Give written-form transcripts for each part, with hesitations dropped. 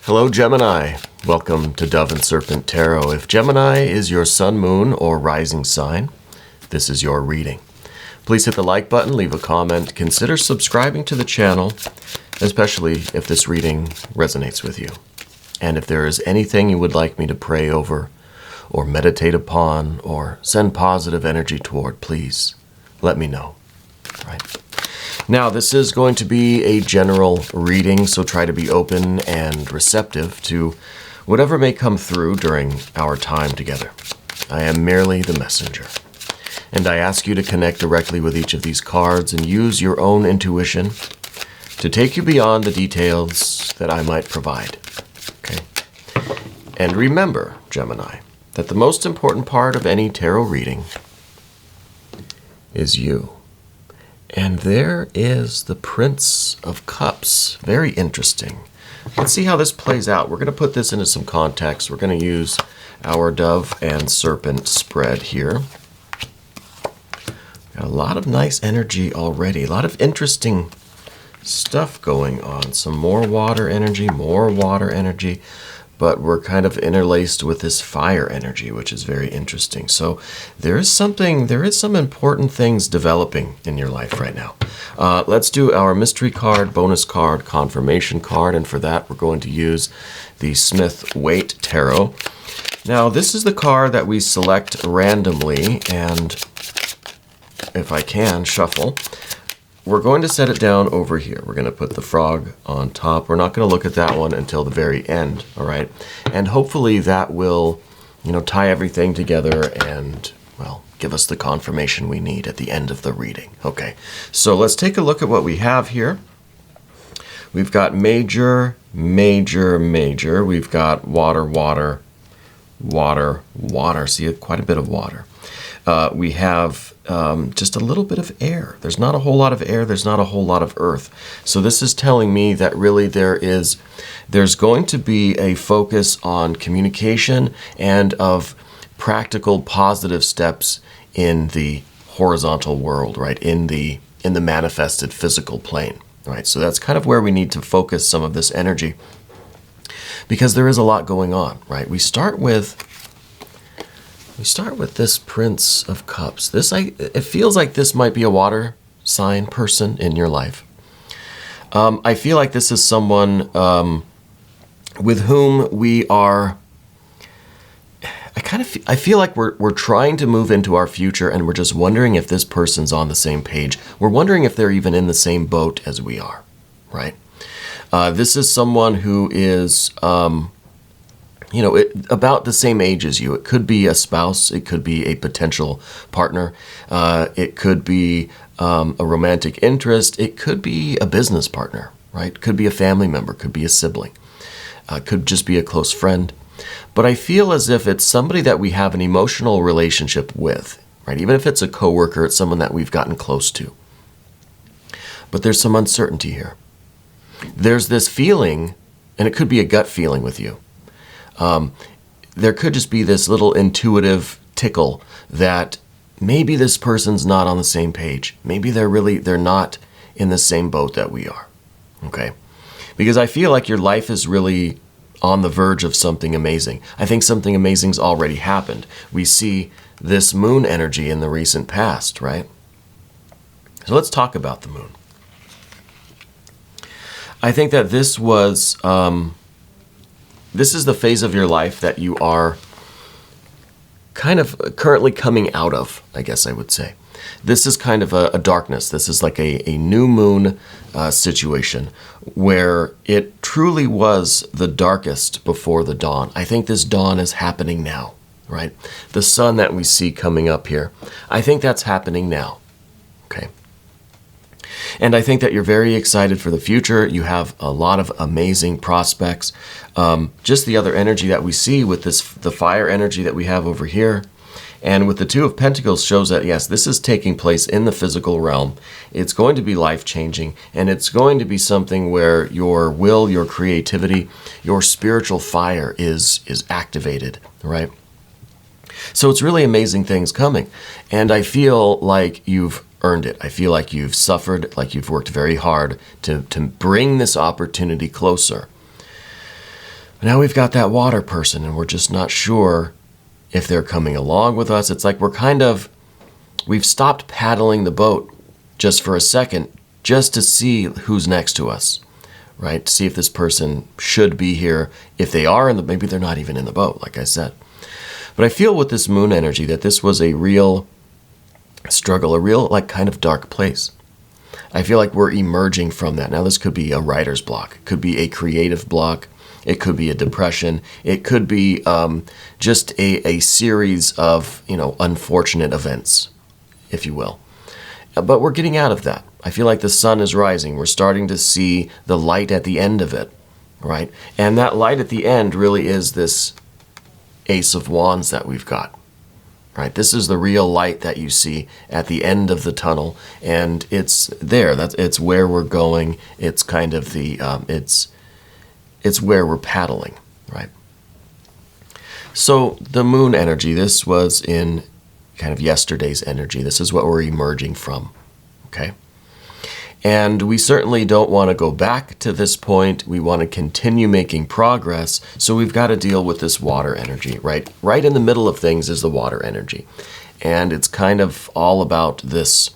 Hello, Gemini. Welcome to Dove and Serpent Tarot. If Gemini is your sun, moon, or rising sign, this is your reading. Please hit the like button, leave a comment, consider subscribing to the channel, especially if this reading resonates with you. And if there is anything you would like me to pray over, or meditate upon, or send positive energy toward, please let me know. Right. Now, this is going to be a general reading, so try to be open and receptive to whatever may come through during our time together. I am merely the messenger, and I ask you to connect directly with each of these cards and use your own intuition to take you beyond the details that I might provide. Okay? And remember, Gemini, that the most important part of any tarot reading is you. And there is the Prince of Cups. Very interesting. Let's see how this plays out. We're going to put this into some context. We're going to use our Dove and Serpent spread here. Got a lot of nice energy already. A lot of interesting stuff going on. Some more water energy, but we're kind of interlaced with this fire energy, which is very interesting. So there is some important things developing in your life right now. Let's do our mystery card, bonus card, confirmation card, and for that we're going to use the Smith-Waite Tarot. Now this is the card that we select randomly, and if I can, shuffle. We're going to set it down over here. We're going to put the frog on top. We're not going to look at that one until the very end, all right? And hopefully that will, tie everything together and, well, give us the confirmation we need at the end of the reading. Okay, so let's take a look at what we have here. We've got major. We've got water. See, quite a bit of water. We have just a little bit of air. There's not a whole lot of air. There's not a whole lot of earth. So this is telling me that really there's going to be a focus on communication and of practical positive steps in the horizontal world, right? In the manifested physical plane, right? So that's kind of where we need to focus some of this energy, because there is a lot going on, right? We start with this Prince of Cups. It feels like this might be a water sign person in your life. I feel like this is someone with whom we are. I feel like we're trying to move into our future, and we're just wondering if this person's on the same page. We're wondering if they're even in the same boat as we are, right? This is someone who is. About the same age as you. It could be a spouse. It could be a potential partner. It could be a romantic interest. It could be a business partner, right? Could be a family member. Could be a sibling. Could just be a close friend. But I feel as if it's somebody that we have an emotional relationship with, right? Even if it's a coworker, it's someone that we've gotten close to. But there's some uncertainty here. There's this feeling, and it could be a gut feeling with you. There could just be this little intuitive tickle that maybe this person's not on the same page. Maybe they're not in the same boat that we are. Okay? Because I feel like your life is really on the verge of something amazing. I think something amazing's already happened. We see this moon energy in the recent past, right? So let's talk about the moon. I think that this was... This is the phase of your life that you are kind of currently coming out of, I guess I would say. This is kind of a darkness. This is like a new moon situation where it truly was the darkest before the dawn. I think this dawn is happening now, right? The sun that we see coming up here, I think that's happening now, okay? And I think that you're very excited for the future. You have a lot of amazing prospects. Just the other energy that we see with the fire energy that we have over here, and with the Two of Pentacles shows that, yes, this is taking place in the physical realm. It's going to be life-changing, and it's going to be something where your will, your creativity, your spiritual fire is activated, right? So it's really amazing things coming. And I feel like you've earned it. I feel like you've suffered, like you've worked very hard to bring this opportunity closer. Now we've got that water person, and we're just not sure if they're coming along with us. It's like we've stopped paddling the boat just for a second, just to see who's next to us, right? To see if this person should be here. If they are maybe they're not even in the boat, like I said. But I feel with this moon energy that this was a real struggle, a real kind of dark place. I feel like we're emerging from that. Now this could be a writer's block. It could be a creative block. It could be a depression. It could be just a series of, unfortunate events, if you will. But we're getting out of that. I feel like the sun is rising. We're starting to see the light at the end of it, right? And that light at the end really is this Ace of Wands that we've got, right? This is the real light that you see at the end of the tunnel, and it's there. It's where we're going. It's kind of it's where we're paddling, right? So the moon energy, this was in kind of yesterday's energy. This is what we're emerging from, okay? And we certainly don't want to go back to this point. We want to continue making progress. So we've got to deal with this water energy, right? Right in the middle of things is the water energy. And it's kind of all about this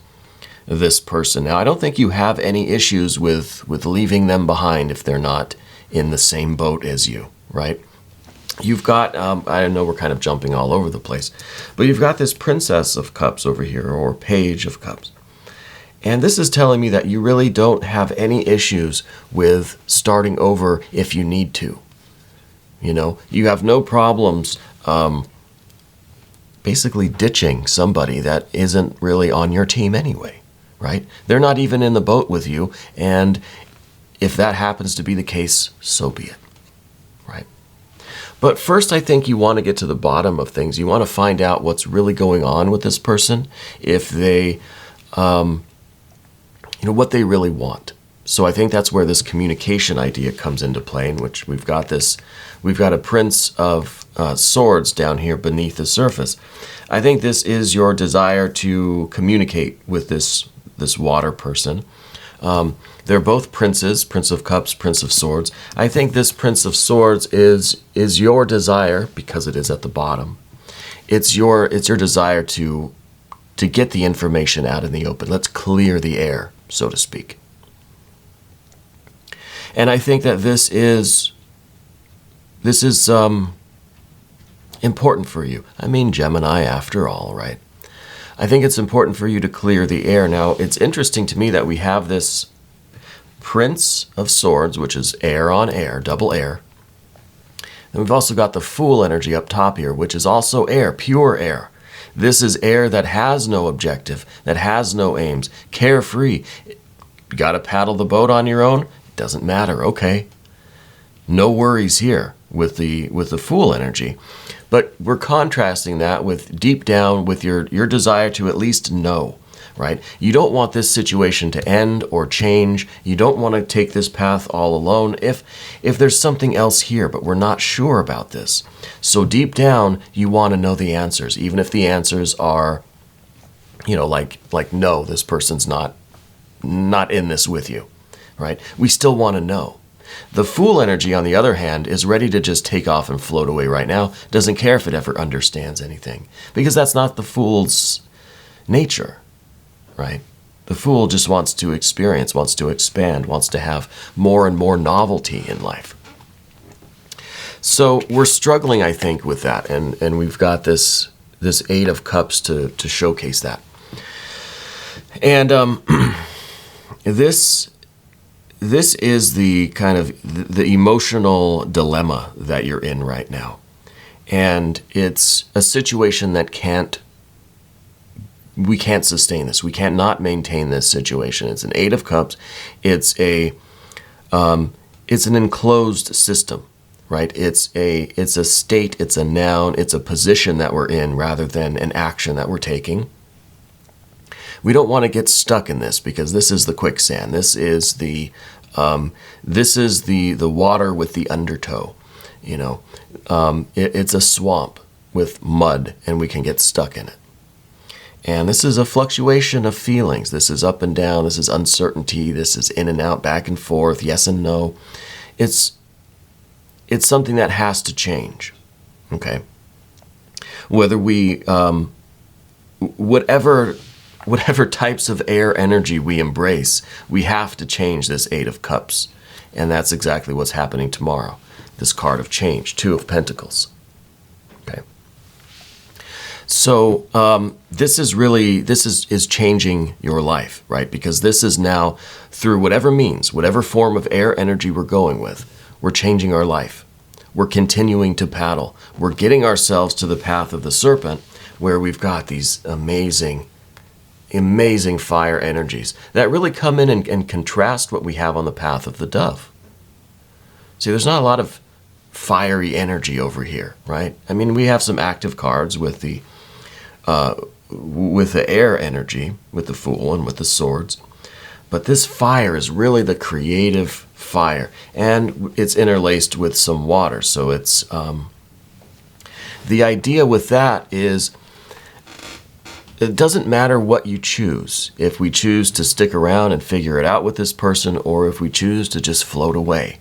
person. Now, I don't think you have any issues with leaving them behind if they're not in the same boat as you, right? You've got, I know we're kind of jumping all over the place, but you've got this Princess of Cups over here, or Page of Cups. And this is telling me that you really don't have any issues with starting over if you need to. You have no problems basically ditching somebody that isn't really on your team anyway, right? They're not even in the boat with you, and if that happens to be the case, so be it, right? But first, I think you want to get to the bottom of things. You want to find out what's really going on with this person, if they, what they really want. So I think that's where this communication idea comes into play, in which we've got a Prince of Swords down here beneath the surface. I think this is your desire to communicate with this water person. They're both princes, Prince of Cups, Prince of Swords. I think this Prince of Swords is your desire, because it is at the bottom. It's your desire to get the information out in the open. Let's clear the air, so to speak. And I think that this is important for you. I mean, Gemini after all, right? I think it's important for you to clear the air. Now, it's interesting to me that we have this Prince of Swords, which is air on air, double air. And we've also got the Fool energy up top here, which is also air, pure air. This is air that has no objective, that has no aims, carefree. You got to paddle the boat on your own? It doesn't matter, okay. No worries here with the Fool energy. But we're contrasting that with deep down with your desire to at least know, right? You don't want this situation to end or change. You don't want to take this path all alone if there's something else here, but we're not sure about this. So deep down, you want to know the answers, even if the answers are, like no, this person's not in this with you, right? We still want to know. The Fool energy, on the other hand, is ready to just take off and float away right now. Doesn't care if it ever understands anything, because that's not the Fool's nature, right? The Fool just wants to experience, wants to expand, wants to have more and more novelty in life. So we're struggling, I think, with that, and we've got this Eight of Cups to showcase that. And this is the kind of the emotional dilemma that you're in right now. And it's a situation that we can't sustain this. We can't not maintain this situation. It's an Eight of Cups. It's an enclosed system, right? It's a state, it's a noun, it's a position that we're in rather than an action that we're taking. We don't want to get stuck in this, because this is the quicksand. This is the water with the undertow. It's a swamp with mud, and we can get stuck in it. And this is a fluctuation of feelings. This is up and down. This is uncertainty. This is in and out, back and forth, yes and no. It's it's something that has to change. Okay? Whether we, whatever types of air energy we embrace, we have to change this Eight of Cups. And that's exactly what's happening tomorrow. This card of change, Two of Pentacles. Okay. So this is changing your life, right? Because this is now, through whatever means, whatever form of air energy we're going with, we're changing our life. We're continuing to paddle. We're getting ourselves to the path of the serpent, where we've got these amazing fire energies that really come in and contrast what we have on the path of the dove. See, there's not a lot of fiery energy over here, right? I mean, we have some active cards with the air energy, with the Fool and with the swords. But this fire is really the creative fire, and it's interlaced with some water. So it's the idea with that is, it doesn't matter what you choose. If we choose to stick around and figure it out with this person, or if we choose to just float away.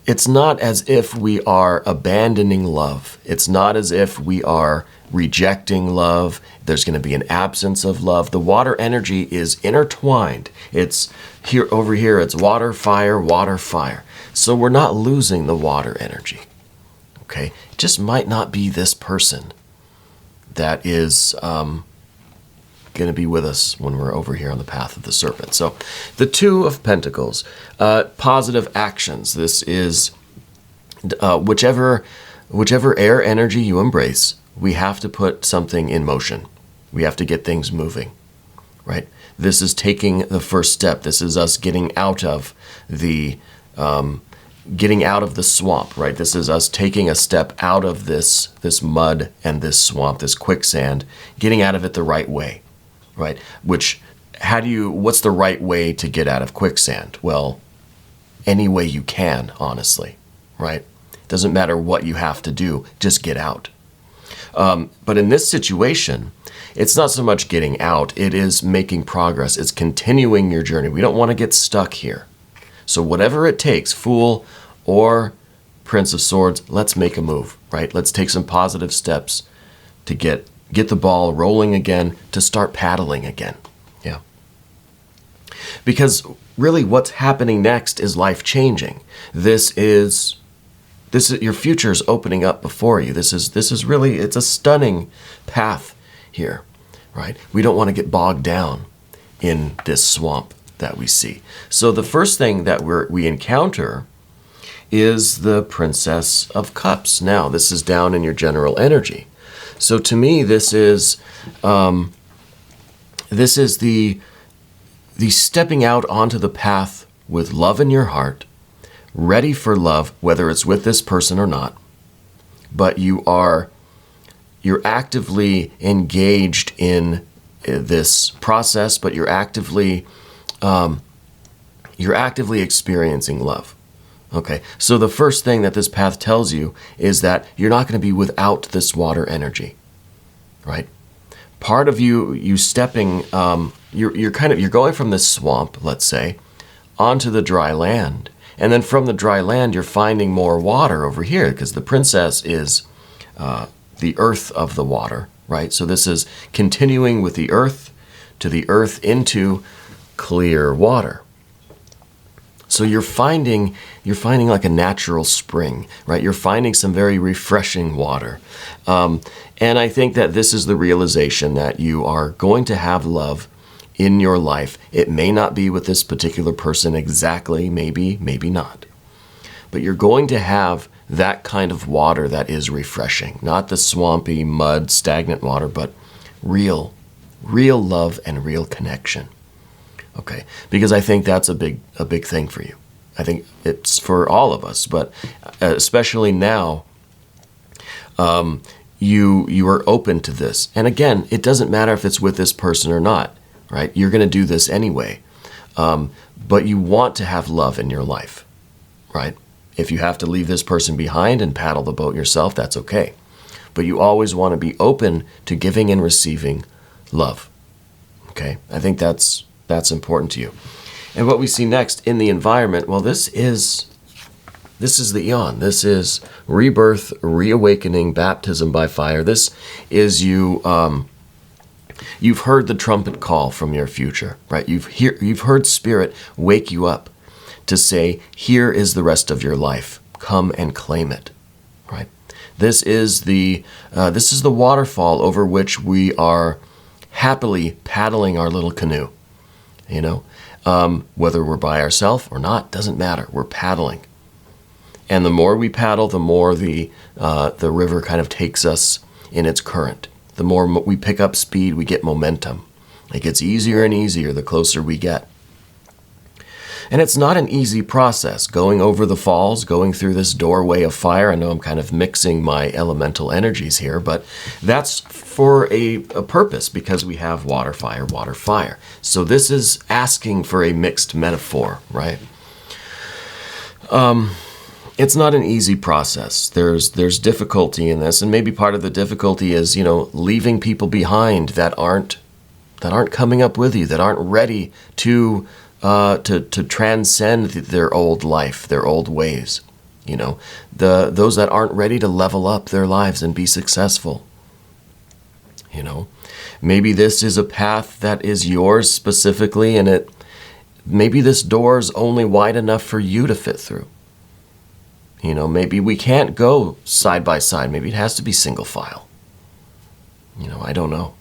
It's not as if we are abandoning love. It's not as if we are rejecting love. There's going to be an absence of love. The water energy is intertwined. It's here, over here, it's water, fire, water, fire. So we're not losing the water energy. Okay? It just might not be this person that is going to be with us when we're over here on the path of the serpent. So the Two of Pentacles, positive actions. This is whichever air energy you embrace, we have to put something in motion. We have to get things moving, right? This is taking the first step. This is us getting out of the swamp, right? This is us taking a step out of this mud and this swamp, this quicksand, getting out of it the right way, right? What's the right way to get out of quicksand? Well, any way you can, honestly, right? Doesn't matter what you have to do, just get out. But in this situation, it's not so much getting out, it is making progress. It's continuing your journey. We don't want to get stuck here. So whatever it takes, Fool or Prince of Swords, let's make a move, right? Let's take some positive steps to get the ball rolling again, to start paddling again. Yeah. Because really what's happening next is life-changing. This is your future is opening up before you. This is really, it's a stunning path here, right? We don't want to get bogged down in this swamp that we see. So the first thing that we encounter is the Princess of Cups. Now, this is down in your general energy. So to me, this is the stepping out onto the path with love in your heart, ready for love, whether it's with this person or not. But you're actively engaged in this process, but you're actively experiencing love. Okay, so the first thing that this path tells you is that you're not going to be without this water energy, right? Part of you stepping, you're going from this swamp, let's say, onto the dry land, and then from the dry land you're finding more water over here, because the princess is the earth of the water, right? So this is continuing with the earth to the earth into clear water. So you're finding like a natural spring, right? You're finding some very refreshing water. And I think that this is the realization that you are going to have love in your life. It may not be with this particular person exactly, maybe not. But you're going to have that kind of water that is refreshing. Not the swampy, mud, stagnant water, but real love and real connection. Okay, because I think that's a big thing for you. I think it's for all of us, but especially now, you are open to this. And again, it doesn't matter if it's with this person or not, right? You're going to do this anyway. But you want to have love in your life, right? If you have to leave this person behind and paddle the boat yourself, that's okay. But you always want to be open to giving and receiving love. Okay, I think that's important to you. And what we see next in the environment, well, this is This is the eon. This is rebirth, reawakening, baptism by fire. This is you. You've heard the trumpet call from your future, right? You've heard Spirit wake you up to say, here is the rest of your life. Come and claim it, right? This is the waterfall over which we are happily paddling our little canoe. You know, whether we're by ourselves or not, doesn't matter. We're paddling, and the more we paddle, the more the river kind of takes us in its current. The more we pick up speed, we get momentum. It gets easier and easier the closer we get. And it's not an easy process, going over the falls, going through this doorway of fire. I know I'm kind of mixing my elemental energies here, but that's for a purpose, because we have water, fire, water, fire. So this is asking for a mixed metaphor, right? It's not an easy process. There's difficulty in this, and maybe part of the difficulty is, you know, leaving people behind that aren't coming up with you, that aren't ready to transcend their old life, their old ways. You know, those that aren't ready to level up their lives and be successful. You know, maybe this is a path that is yours specifically, and maybe this door's only wide enough for you to fit through. You know, maybe we can't go side by side. Maybe it has to be single file. You know, I don't know.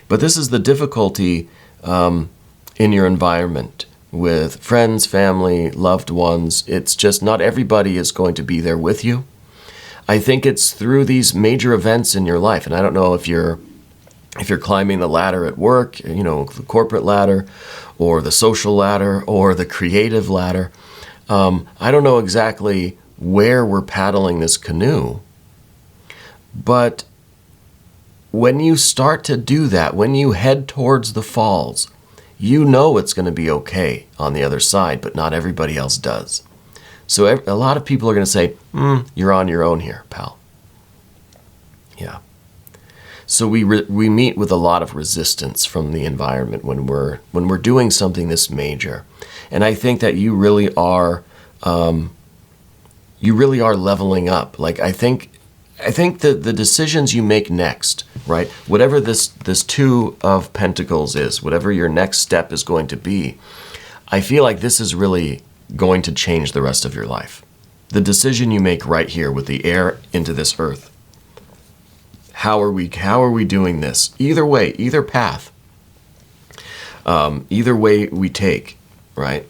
But this is the difficulty in your environment with friends, family, loved ones. It's just not everybody is going to be there with you. I think it's through these major events in your life. And I don't know if you're climbing the ladder at work, you know, the corporate ladder or the social ladder or the creative ladder. I don't know exactly where we're paddling this canoe, but when you start to do that, when you head towards the falls, you know it's going to be okay on the other side, but not everybody else does. So a lot of people are going to say, you're on your own here, pal. Yeah. So we meet with a lot of resistance from the environment when we're doing something this major. And I think that you really are leveling up. Like, I think the decisions you make next, right? Whatever this Two of Pentacles is, whatever your next step is going to be, I feel like this is really going to change the rest of your life. The decision you make right here with the air into this earth. How are we doing this? Either way, either path, either way we take, right,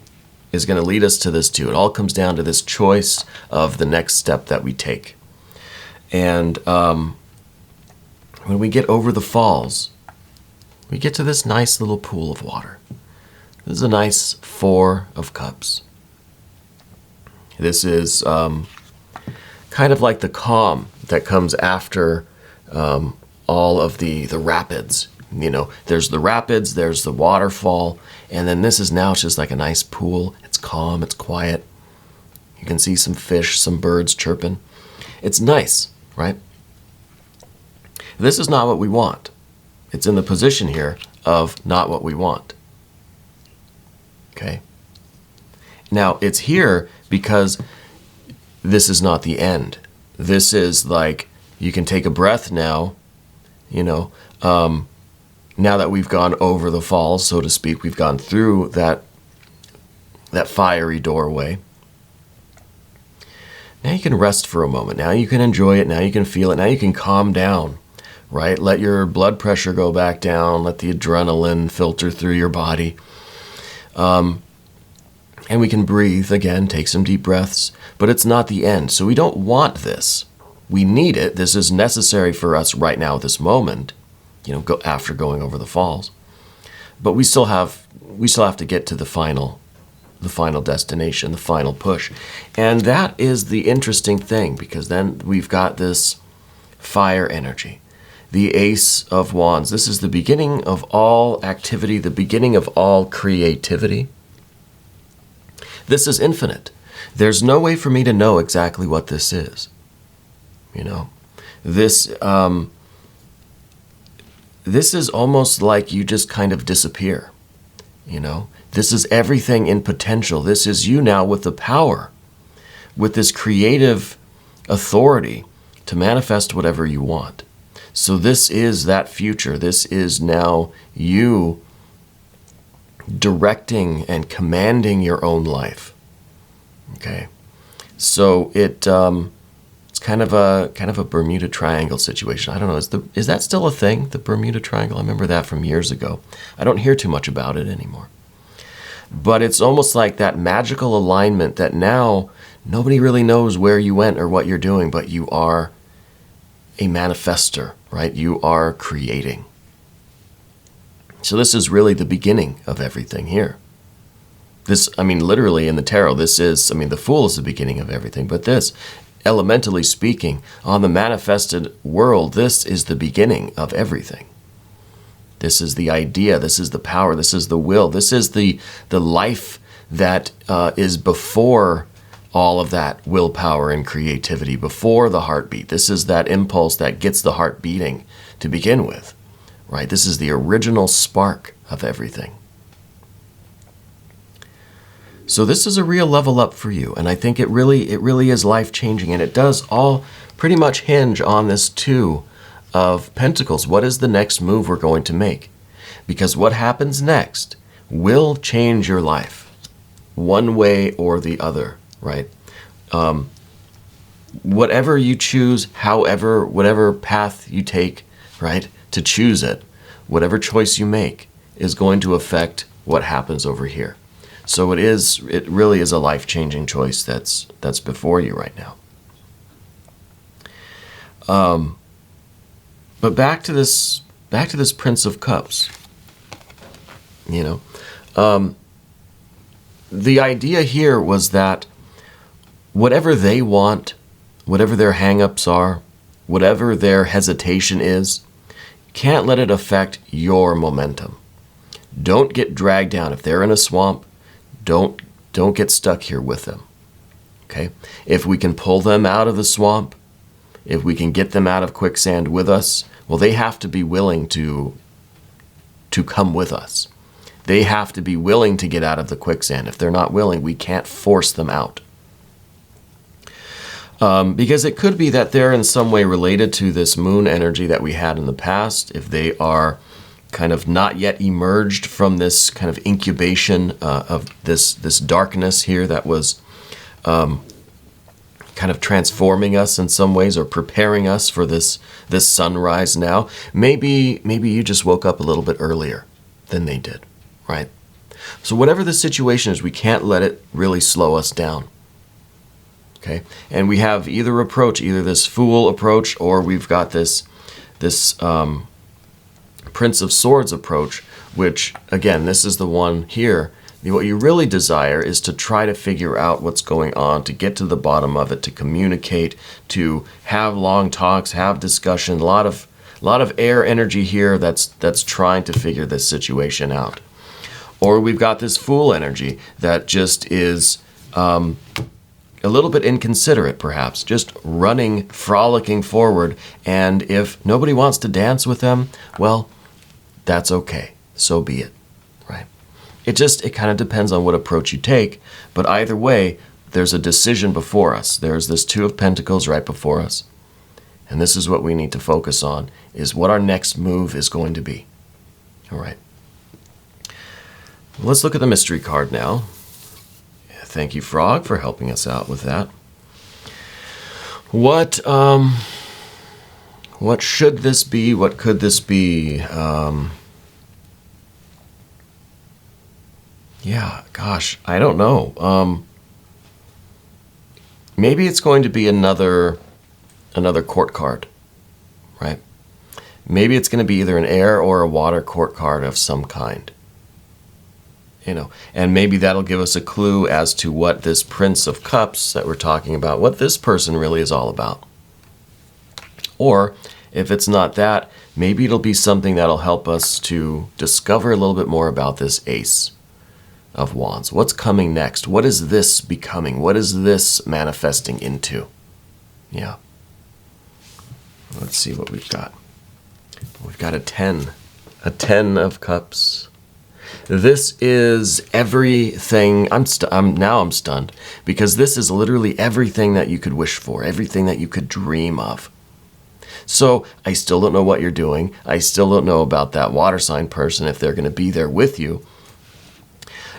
is going to lead us to this too. It all comes down to this choice of the next step that we take. And when we get over the falls, we get to this nice little pool of water. This is a nice Four of Cups. This is kind of like the calm that comes after all of the rapids. You know, there's the rapids, there's the waterfall, and then this is now just like a nice pool. It's calm, it's quiet. You can see some fish, some birds chirping. It's nice, right? This is not what we want. It's in the position here of not what we want. Okay? Now, it's here because this is not the end. This is like, you can take a breath now, you know, now that we've gone over the falls, so to speak, we've gone through that fiery doorway. Now you can rest for a moment. Now you can enjoy it. Now you can feel it. Now you can calm down, right? Let your blood pressure go back down. Let the adrenaline filter through your body. And we can breathe again, take some deep breaths, but it's not the end. So we don't want this. We need it. This is necessary for us right now, this moment, you know, after going over the falls. But we still have to get to the final destination, the final push. And that is the interesting thing, because then we've got this fire energy, the Ace of Wands. This is the beginning of all activity, the beginning of all creativity. This is infinite. There's no way for me to know exactly what this is. You know, this is almost like you just kind of disappear. You know, this is everything in potential. This is you now with the power, with this creative authority to manifest whatever you want. So this is that future. This is now you directing and commanding your own life. Okay, so it's kind of a Bermuda Triangle situation. I don't know. Is that still a thing? The Bermuda Triangle? I remember that from years ago. I don't hear too much about it anymore. But it's almost like that magical alignment that now nobody really knows where you went or what you're doing, but you are a manifester, right? You are creating. So this is really the beginning of everything here. This, I mean, literally in the tarot, this is, I mean, the Fool is the beginning of everything, but this, elementally speaking, on the manifested world, this is the beginning of everything. This is the idea, this is the power, this is the will, this is the life that is before all of that willpower and creativity, before the heartbeat. This is that impulse that gets the heart beating to begin with, right? This is the original spark of everything. So this is a real level up for you, and I think it really is life-changing, and it does all pretty much hinge on this Two of Pentacles. What is the next move we're going to make? Because what happens next will change your life, one way or the other, right? Whatever you choose, however, whatever path you take, right, to choose it, whatever choice you make is going to affect what happens over here. So it really is a life-changing choice that's before you right now. But back to this Prince of Cups. You know, the idea here was that whatever they want, whatever their hang-ups are, whatever their hesitation is, can't let it affect your momentum. Don't get dragged down. If they're in a swamp, don't get stuck here with them. Okay? If we can pull them out of the swamp, if we can get them out of quicksand with us, well, they have to be willing to come with us. They have to be willing to get out of the quicksand. If they're not willing, we can't force them out. Because it could be that they're in some way related to this moon energy that we had in the past. If they are kind of not yet emerged from this kind of incubation of this darkness here that was kind of transforming us in some ways, or preparing us for this sunrise now. Maybe you just woke up a little bit earlier than they did, right? So whatever the situation is, we can't let it really slow us down. Okay? And we have either approach, either this Fool approach, or we've got this Prince of Swords approach, which, again, this is the one here. What you really desire is to try to figure out what's going on, to get to the bottom of it, to communicate, to have long talks, have discussion. A lot of air energy here that's trying to figure this situation out. Or we've got this Fool energy that just is a little bit inconsiderate, perhaps, just running, frolicking forward, and if nobody wants to dance with them, well, that's okay. So be it, right? It kind of depends on what approach you take, but either way, there's a decision before us. There's this Two of Pentacles right before us, and this is what we need to focus on, is what our next move is going to be. All right. Let's look at the mystery card now. Thank you, Frog, for helping us out with that. What should this be? What could this be? Yeah, gosh, I don't know. Maybe it's going to be another court card, right? Maybe it's going to be either an air or a water court card of some kind. You know, and maybe that'll give us a clue as to what this Prince of Cups that we're talking about, what this person really is all about. Or if it's not that, maybe it'll be something that'll help us to discover a little bit more about this Ace of Wands. What's coming next? What is this becoming? What is this manifesting into? Yeah. Let's see what we've got. We've got a 10. A 10 of Cups. This is everything. I'm stunned because this is literally everything that you could wish for, everything that you could dream of. So I still don't know what you're doing. I still don't know about that water sign person, if they're going to be there with you.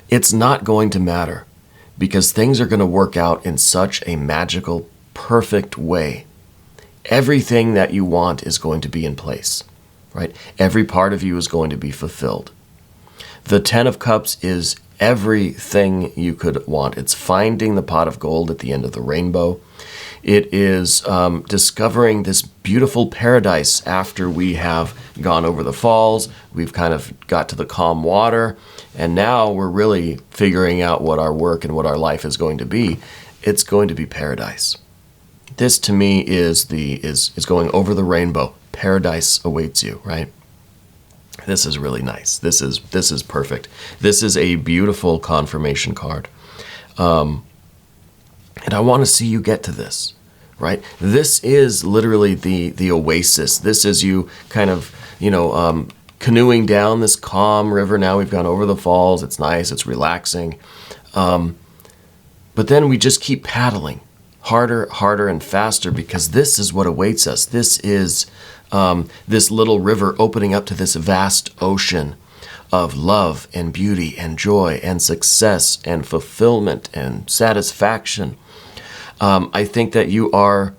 It's not going to matter because things are going to work out in such a magical, perfect way. Everything that you want is going to be in place, right? Every part of you is going to be fulfilled. The Ten of Cups is everything you could want. It's finding the pot of gold at the end of the rainbow. It is discovering this beautiful paradise after we have gone over the falls. We've kind of got to the calm water, and now we're really figuring out what our work and what our life is going to be. It's going to be paradise. This to me is going over the rainbow. Paradise awaits you, right? This is really nice. This is perfect. This is a beautiful confirmation card. And I want to see you get to this, right? This is literally the oasis. This is you kind of, canoeing down this calm river. Now we've gone over the falls. It's nice. It's relaxing. But then we just keep paddling harder, and faster because this is what awaits us. This is this little river opening up to this vast ocean of love and beauty and joy and success and fulfillment and satisfaction. I think that you are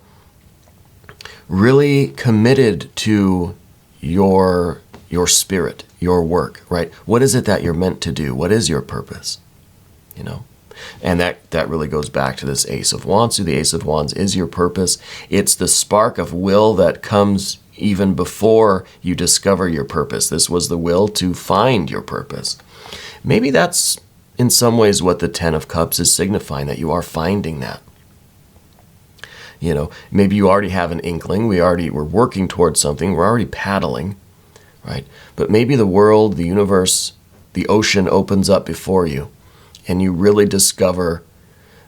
really committed to your spirit, your work, right? What is it that you're meant to do? What is your purpose? And that really goes back to this Ace of Wands. So the Ace of Wands is your purpose. It's the spark of will that comes even before you discover your purpose. This was the will to find your purpose. Maybe that's in some ways what the Ten of Cups is signifying, that you are finding that. Maybe you already have an inkling. We're working towards something. We're already paddling, right? But maybe the world, the universe, the ocean opens up before you, and you really discover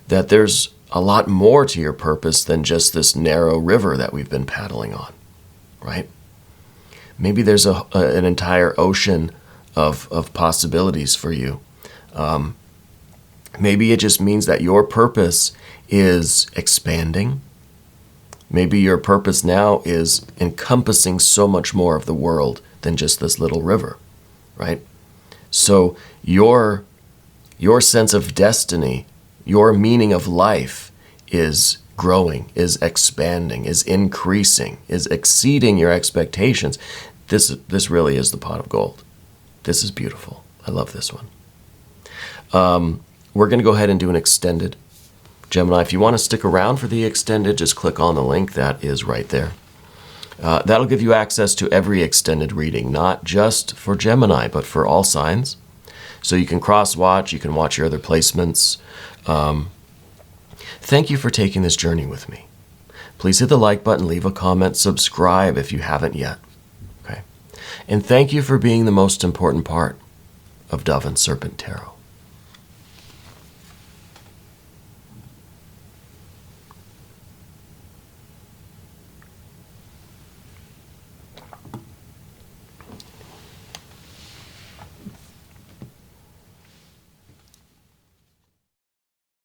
that there's a lot more to your purpose than just this narrow river that we've been paddling on, right? Maybe there's an entire ocean of possibilities for you. Maybe it just means that your purpose is expanding. Maybe your purpose now is encompassing so much more of the world than just this little river, right? So your sense of destiny, your meaning of life is growing, is expanding, is increasing, is exceeding your expectations. This really is the pot of gold. This is beautiful. I love this one. We're going to go ahead and do an extended. Gemini, if you want to stick around for the extended, just click on the link that is right there. That'll give you access to every extended reading, not just for Gemini, but for all signs. So you can cross-watch, you can watch your other placements. Thank you for taking this journey with me. Please hit the like button, leave a comment, subscribe if you haven't yet. Okay. And thank you for being the most important part of Dove and Serpent Tarot.